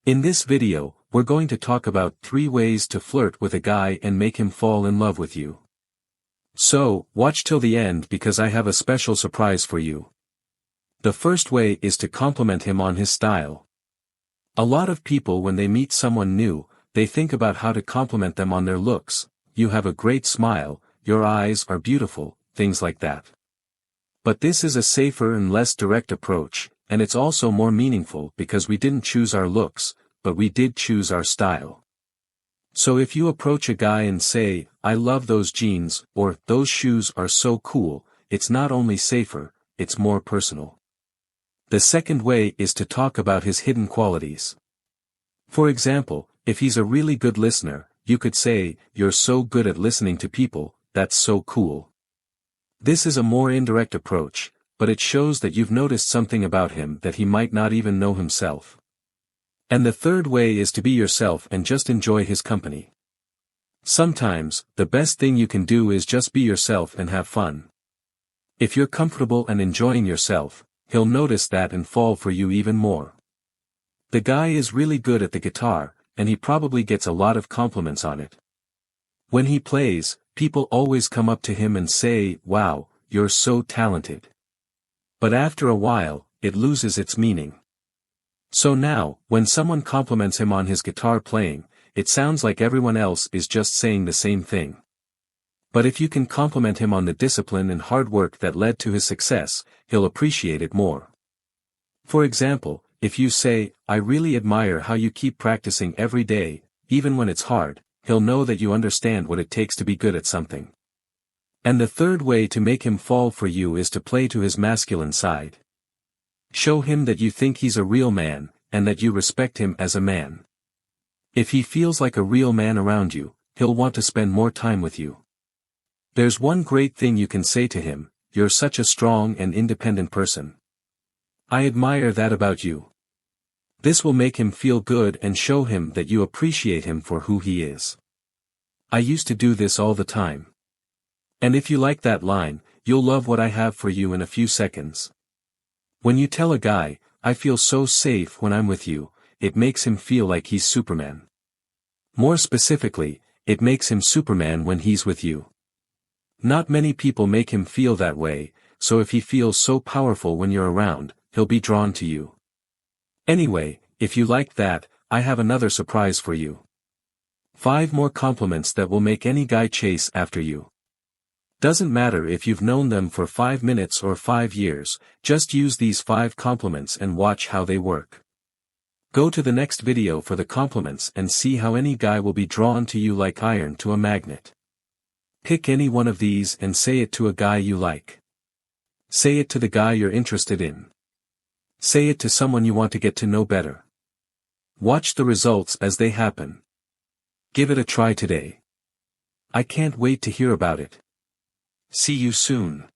In this video, we're going to talk about 3 ways to flirt with a guy and make him fall in love with you. So, watch till the end because I have a special surprise for you. The first way is to compliment him on his style. A lot of people when they meet someone new, they think about how to compliment them on their looks. You have a great smile, your eyes are beautiful, things like that. But this is a safer and less direct approach, and it's also more meaningful because we didn't choose our looks, but we did choose our style. So if you approach a guy and say, "I love those jeans," or "those shoes are so cool," it's not only safer, it's more personal. The second way is to talk about his hidden qualities. For example, if he's a really good listener, you could say, "You're so good at listening to people, that's so cool." This is a more indirect approach, but it shows that you've noticed something about him that he might not even know himself. And the third way is to be yourself and just enjoy his company. Sometimes, the best thing you can do is just be yourself and have fun. If you're comfortable and enjoying yourself, he'll notice that and fall for you even more. The guy is really good at the guitar, and he probably gets a lot of compliments on it. When he plays, people always come up to him and say, "Wow, you're so talented." But after a while, it loses its meaning. So now, when someone compliments him on his guitar playing, it sounds like everyone else is just saying the same thing. But if you can compliment him on the discipline and hard work that led to his success, he'll appreciate it more. For example, if you say, "I really admire how you keep practicing every day, even when it's hard," he'll know that you understand what it takes to be good at something. And the third way to make him fall for you is to play to his masculine side. Show him that you think he's a real man, and that you respect him as a man. If he feels like a real man around you, he'll want to spend more time with you. There's one great thing you can say to him: "You're such a strong and independent person. I admire that about you." This will make him feel good and show him that you appreciate him for who he is. I used to do this all the time. And if you like that line, you'll love what I have for you in a few seconds. When you tell a guy, "I feel so safe when I'm with you," it makes him feel like he's Superman. More specifically, it makes him Superman when he's with you. Not many people make him feel that way, so if he feels so powerful when you're around, he'll be drawn to you. Anyway, if you like that, I have another surprise for you. 5 more compliments that will make any guy chase after you. Doesn't matter if you've known them for 5 minutes or 5 years, just use these 5 compliments and watch how they work. Go to the next video for the compliments and see how any guy will be drawn to you like iron to a magnet. Pick any one of these and say it to a guy you like. Say it to the guy you're interested in. Say it to someone you want to get to know better. Watch the results as they happen. Give it a try today. I can't wait to hear about it. See you soon.